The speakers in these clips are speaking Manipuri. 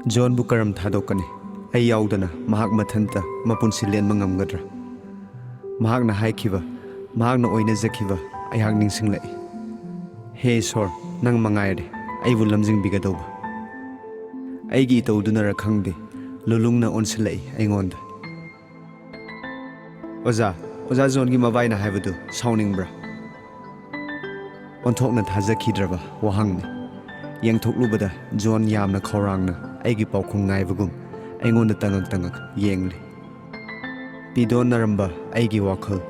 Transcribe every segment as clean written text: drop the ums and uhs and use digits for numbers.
John Bikram thadokani ai yaudana mahak mathanta mapunsi lenma ngamgadra mahakna haikhiba mahakna oina zakhiba ai hak ningsinglai he sor nang mangaire ai bu lamjing bigadauba ai gi tawduna ra khangde lulungna onsilai aingonda oza John gi mabaina haibadu sauningbra onthokna thajakhidraba wahangni yengthoklubada John yamna khorangna aigi paukhum ngaibagum aingonda tangak yengli pidon naramba aigi wakhal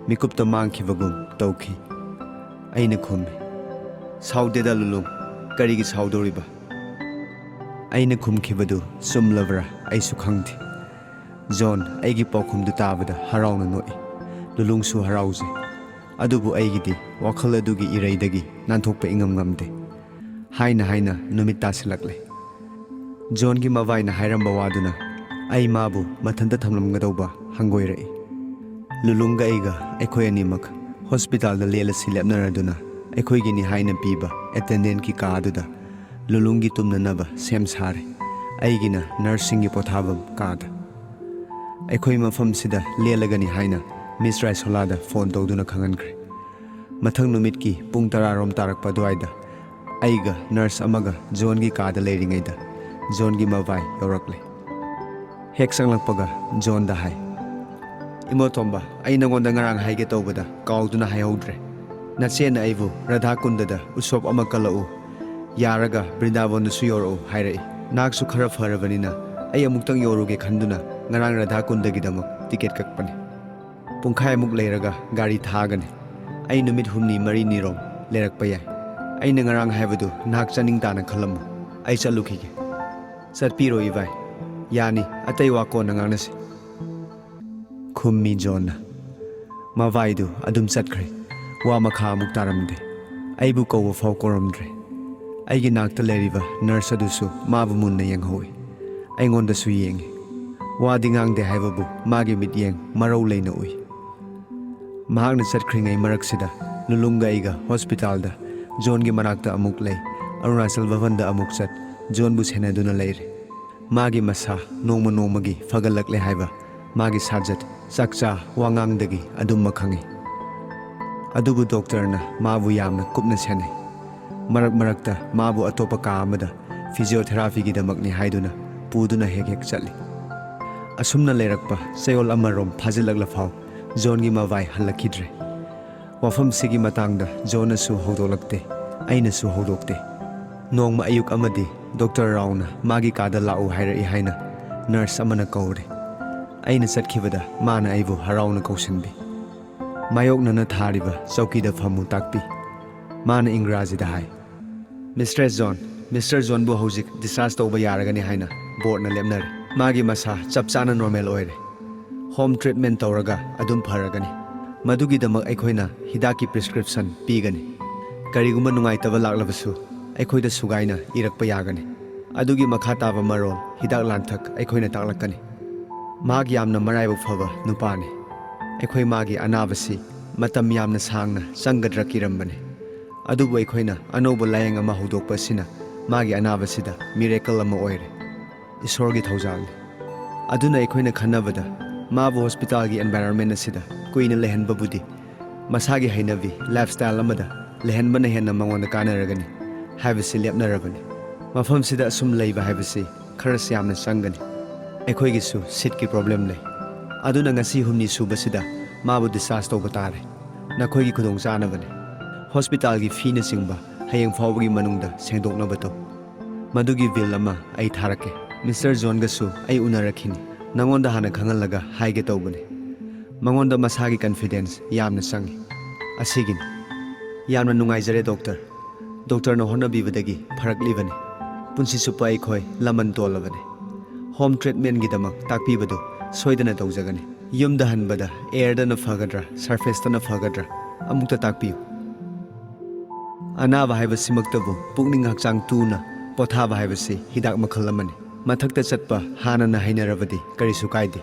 mikupta mangkhibagum tawkhi aina khummi saudeda lulung karigi saudoriba aina khumkhibadu sumlavra aisu khangthi John aigi paukhumdu tabada harauna noi lulungsu harauji adubu aigidi wakhal adugi iraidagi nanthokpa ingam ngamde haina numit tasilakle John gi mawaina hairamba waduna ai mabu mathanda thamlamgadauba hangoirai lulunga aiga aikhoi animak hospital da lela silepnaraduna aikhoi gi ni haina piba attendant ki kaduda lulungi tumnanaba sem sare aigina nursing gi pothabam kada aikhoi mafam sida lelagani haina Miss Raisolada phone tawduna khangankre mathang numit ki pung 10 rom tarakpa duaida aiga nurse amaga John gi kada leiringaida John gi mawai yorakle hek sanglakpaga John da hai imotomba ai nangonda ngarang haige tawbada kawduna haihudre nachena aibu Radha Kundada usop ama kalau yaraga Brindavan su yoro hairai naksu khara pharabanina ai amuktang yoruge khanduna ngarang Radha Kundagi damak ticket kakpani pungkhai amuk leiraga gari thagani ai numit humni mari nirom lerakpa yai aina ngarang haibadu nak chaning tana khalamu ai chalukhige satpiro ibai yani atai wako nanganasi khummi John mawaidu adum chatkre wa makha amuk taramde aibu kawwa fau koramdre aigi nakta leriba nurse adusu mabu munna yenghoi aingonda su yengi wadi ngangde haibabu magi mit yeng marau leina ui mahakna chatkringai maraksida lulunga aiga hospital da John gi manakta amuk lei Arunachal Bhavan da amuk chat John bu senaduna leire magi masa nongma gi fagalakle haiba magi sajat sakcha wangang dagi adum makhangi adubu doctor na mabu yamna kupna senai marakta mabu atopa ka amada physiotherapy gi damakni haiduna puduna hek chatli asumna leirakpa sayol amarom phajilakla phau John gi mawai halakidre wafam sigi matangda John asu hodolakte aina su hodokte nongma ayuk amadi Dr. Rauna magi kada lau hairai haina nurse amana kaure aina chatkibada mana aibu harauna kausinbi mayokna na thariba chaukida phamu takpi mana ingraji da hai Mr. John bu hojik discharge tawba yaragani haina board na lemnare magi masa chapchana normal oire home treatment tawraga adum pharagani madugi damak aikhoina hidaki prescription pigani kariguma nungaitaba laklabasu aikhoida sugaina irakpa yagani adugi makha taba marol hidak lanthak aikhoina taklakani magi yamna maraibu phaba nupani aikhoi magi anabasi matam yamna sangna changadra kirambani adubu aikhoina anoba layang ama hodokpa sina magi anabasida miracle ama oire isorgi thaujalni aduna aikhoina khanabada mabu hospital gi environment asida kuina lehenba budi masagi hainavi lifestyle amada lehenbana henna mangonda kanaragani haibasi lepnarabani mafam sida sum leiba haibasi khara syamna changani aikhoi gi su sit ki problem lei aduna ngasi humni subasida mabu discharge tawba tare nakhoi gi khudong chanabani hospital gi fee na singba hayeng fawgi manungda sengdoknaba to madugi bill ama ai tharake Mr. John ga su ai unarakhini nangonda hana khangalaga haige tawbani mangonda masagi confidence yamna changi asigin yamna nungaijare doctor na hona bibadagi pharaklibani punsi supa aikhoi laman tolabani home treatment gi damak takpibadu soidana tawjagani yumda hanbada air da na fagadra surface da na fagadra amukta takpiu anaba haibasi maktabu pukning hakchang tuna pothaba haibasi hidak makhal amani mathakta chatpa hana na hainarabadi karisu kaide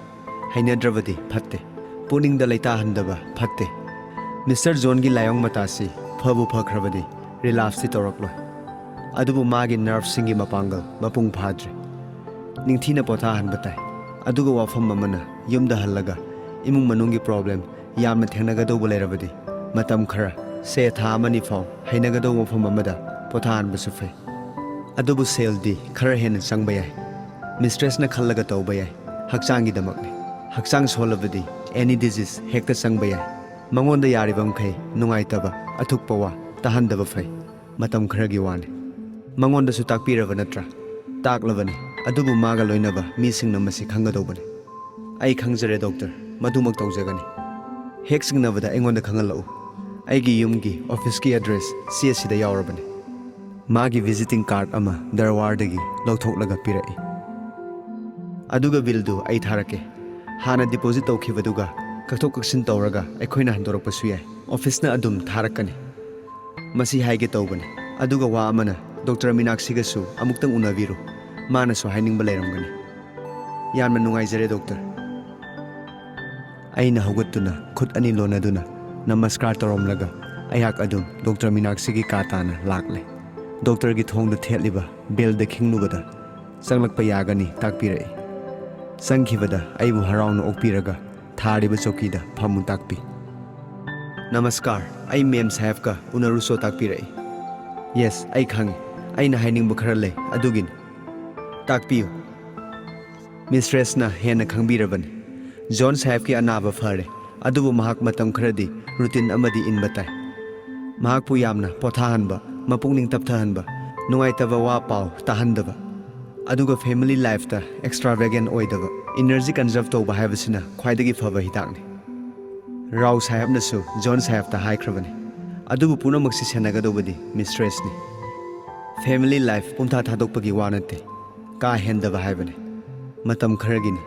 hainadravadi phatte puning da laita handaba phatte Mr. John gi layong matasi phabu phakhrabadi relapse toraklo adubu magi nerve singi mapangal mapung phadre ningthina pothahanba tai aduga wafam amana yumda hallaga imung manungi problem yamna thengnagadauba leirabadi matam khara se tha amani faw hainagadau wafam amada pothahanba su fai adubu seldi khara hena changba yai mistress na khallaga tauba yai hakchangi damakni hakchang solabadi any disease hekta changba yai mangonda yaribam khai nungaitaba athukpa wa tahandaba fai matam kharagi wani mangonda su takpiraba natra taklabani adubu maga loinaba misingna masi khangadobani ai khangjare doctor madumak tawjagani hek singnabada aingonda khangalau aigi yumgi office ki address CSC da yaurabani magi visiting card ama darwardagi lawthoklaga pirai aduga bildu ai tharake hana deposit tawkhibaduga kakthok kaksin tawraga aikhoina handorakpasu yai office na adum tharakani masi haige tawbani aduga wa amana Dr. Meenakshi gasu amuktang unaviru mana so hainingba leiramgani yamna nungaijare doctor aina hogattuna khut ani lonaduna namaskar toromlaga ayak adum Dr. Meenakshi gi katana lakle doctor gi thongda thetliba bel de khingnubada changlakpa yagani takpirai sangkhibada aibu harauna okpiraga thariba chokida phamu takpi namaskar ai mem saheb ka unaruso takpirai yes ai khangi aina hainingba khara lei adugin takpiu mistress na hena khangbirabani John saheb ki anaba phare adubu mahak matam kharadi routine amadi inbatai mahak pu yamna pothahanba mapungning tapthahanba nungaitaba wa paw tahandaba aduga family life ta extravagant oidaba energy conserve tawba haibasina khwaidagi phaba hidakni Rao saheb nasu John saheb ta haikrabani adubu punamaksi senagadobadi mistress ni family life pumtha thadokpagi wanate ka hendaba haibani matam kharagini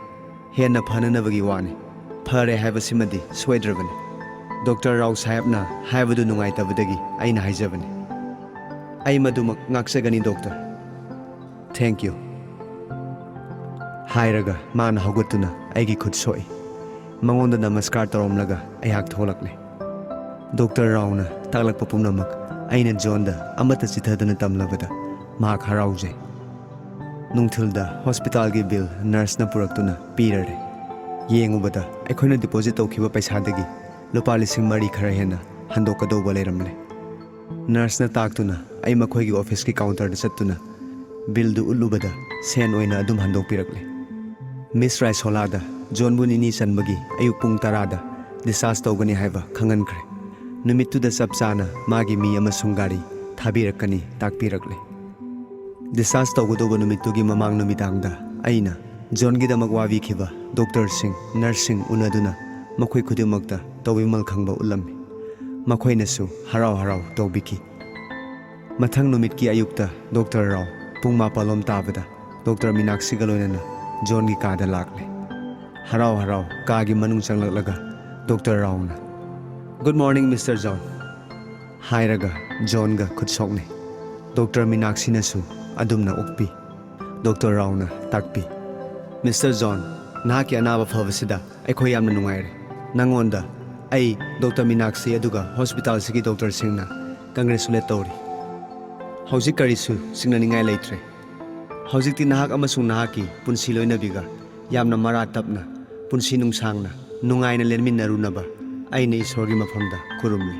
hena phananabagi wani phare haibasimadi soidrabani Dr. Rao saheb na haibadu nungaitabadagi aina haijabani ai madumak ngaksagani doctor thank you hairaga mana hogatuna aigi khut soi mangonda namaskar toromlaga ayak tholakle Dr. Rao na taklakpa pumnamak aina John da amata chithadana tamlabada mahak harauje nungthilda hospital gi bill nurse na puraktuna pirare yengubada aikhoina deposit tawkhiba paisa dagi lupa lising mari khara hena handokadauba leiramle nurse na taktuna ai makhoi gi office ki counter da chattuna bill du ulubada sen oina adum handokpirakle Miss Raisolada John bunini sanbagi ayuk pung 10 da discharge tawgani haiba khangankre numittu da sapchana magi mi amasung gari thabirakani takpirakle discharge tawgodoba numittu gi mamang numidangda aina John gi damak wawi khiba doctor sing nursing unaduna makhoi khudimakta tawimal khangba ulammi makhoina su harau harau tawbiki mathang numit ki ayukta Dr. Rao pung mapalom tabada Dr. Meenakshi galoinana John gi kada lakle harau harau ka gi manung changlaklaga Dr. Rao na good morning Mr. John hairaga John ga khutsokne Dr. Meenakshi na su adumna ukpi Dr. Rao na takpi Mr. John nahaki anaba phabasida aikhoi yamna nungaire nangonda ai Dr. Meenakshi aduga hospital sigi doctor singna congratulate tawri hojik karisu singna ningai leitre hojikti nahak amasung nahaki punsi loinabiga yamna mara tapna punsi nungsangna nungaina lenminnarunaba aina isorgi mafamda kurumli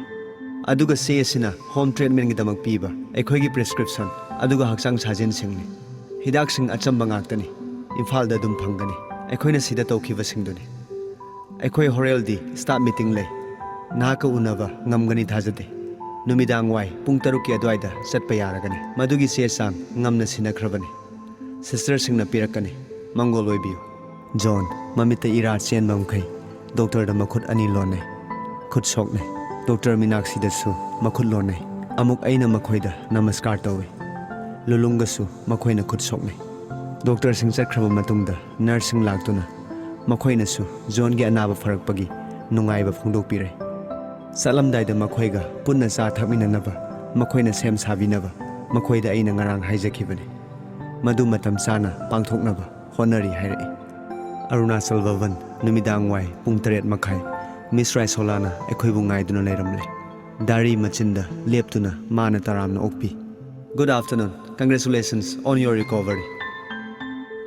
aduga se asina home treatment gi damak piba aikhoi gi prescription aduga hakchang sajen singni hidak sing achamba ngaktani imphal da dum phangani aikhoina sida tawkhiba singduni aikhoi horeldi staff meeting lei nahaka unaba ngamgani thajade numidang wai pung 3 ki adwaida chatpa yaragani madugi se sang ngamna sinakhrabani sister singna pirakani mangol oibiu John mamita ira chen bamkhai doctor da makhut ani lonai khut sokne Dr. Meenakshi da su makhut lonai amuk aina makhoida namaskar tawi lulunga su makhoina khut sokne doctor sing chakhraba matungda nursing laktuna makhoina su John gi anaba pharakpagi nungaiba phongdokpire salamdai da makhoiga punna cha thaminanaba makhoina sem sabinaba makhoida aina ngarang haijakhibani madu matam chana pangthoknaba honari hairai Arunachal Bhavan numidang wai pung 3 makhai Miss Raisolana aikhoibu ngaiduna leiramle dari machinda leptuna mana taramna okpi good afternoon congratulations on your recovery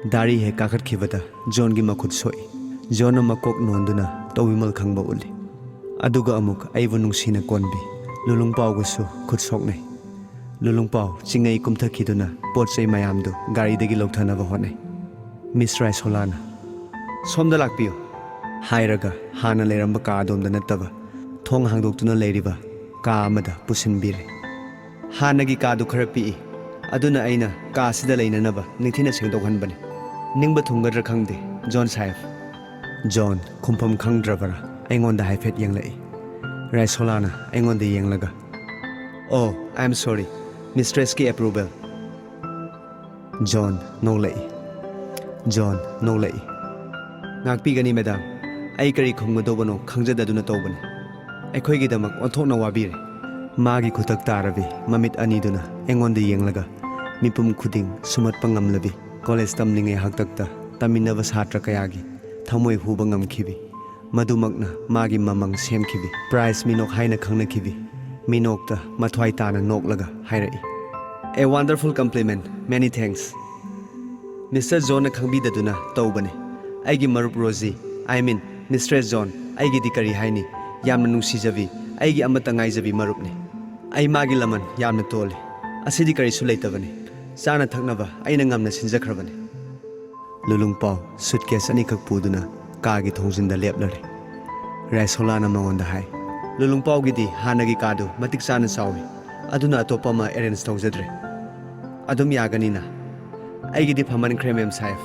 Dari he kakat khibada John gi makhut soi. John makok nonduna tawimal khangba uli. Aduga amuk aibu nungsina konbi. Lulung pau gusu khut soknai. Lulung pau Chenglei kumthakiduna potsai mayamdu gari dagi lokthana honai. Miss Raisolana. Somda lakpiyo. Hairaga hana leramba ka adomda nattaba. Thong hangdoktuna leiriba ka amada pusinbire. Hanagi ka du khara pi. Aduna aina ka sida leinanaba nithina sengdokhanbane. Ningba thungadra khangde John Saif. John kumpham khangdrabara aingonda haifet yanglai. Raisolana aingonda yanglaga. Oh, I'm sorry. Mistress ki approval. John nolai. John nolai. Ngakpi gani madam. Ai kari khongmadobano khangjadaduna tawbane. Aikhoi gi damak onthokna wabire. Magi khutak tarabi mamit aniduna aingonda yanglaga. Mipum khuding sumat pangamlabi. College tamlingai haktakta taminaba satra kayagi thamoi huba ngamkhibi. Madumakna magi mamang semkhibi. Prize minok haina khangnakhibi. Minokta mathwai tana noklaga hairai. A wonderful compliment. Many thanks. Mr. John na khangbidaduna tawbane. Aigi marup Rosie. I mean Mistress John. Aigi dikari haini. Yamna nungsijabi. Aigi amata ngaijabi marupne. Ai magi laman yamna tole. Asidi kari sulaitabane. Sana thaknaba aina ngamna sinjakhrabane. Lulung pau suitcase ani khak puduna kagi thongjinda leplare. Raisolana mangonda hai. Lulung pau gidi hanagi kadu matik sana sawi. Aduna atopa ma arrange tawjadre. Adum yaganina. Aigidi phaman kremem saif.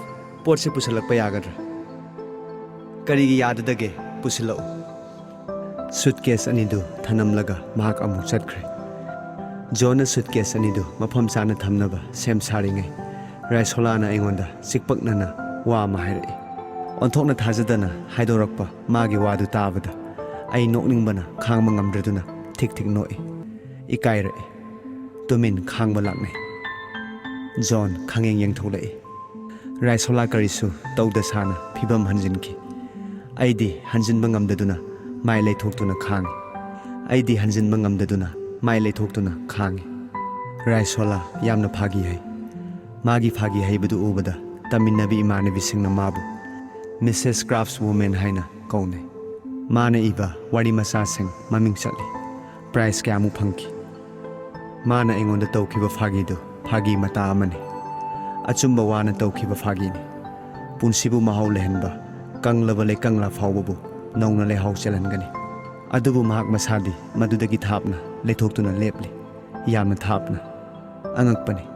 Potse pusalakpa yagadra. Karigi yadadage pusilau. Suitcase anidu thanamlaga mahak amuk chatkre. John suitcase anidu mafam sana thamnaba sem saringai. Raisolana aingonda sikpaknana wa ma hairai. Onthokna thajadana haidorakpa magi wadu tabada. Ai nokningbana khangma ngamdraduna thik thik noi. Ikairai. Tumin khangba laknai. John khangeng yang tholai. Raisola karisu tawda sana phibam hanjinki. Aidi hanjinba ngamdaduna mai leithoktuna khang. Aidi hanjinba ngamdaduna mai leithoktuna khang. Raisola yamna phagi hai. Magi phagi hai budu ubada taminnabi imanabi singna mabu. Mrs. Craftswoman haina kaunai. Mana iba wari masa sing maming chatli. Price kyamu phangki. Mana aingonda tawkiba phagi do phagi mata amani. Achumba wana tawkiba phagi ni. Punsibu mahau lehenba kanglaba le kangla phawbabu nauna le hau chalangani. Adubu mahak masadi madudagi thapna lethoktuna lepli. Yamna thapna. Angakpani.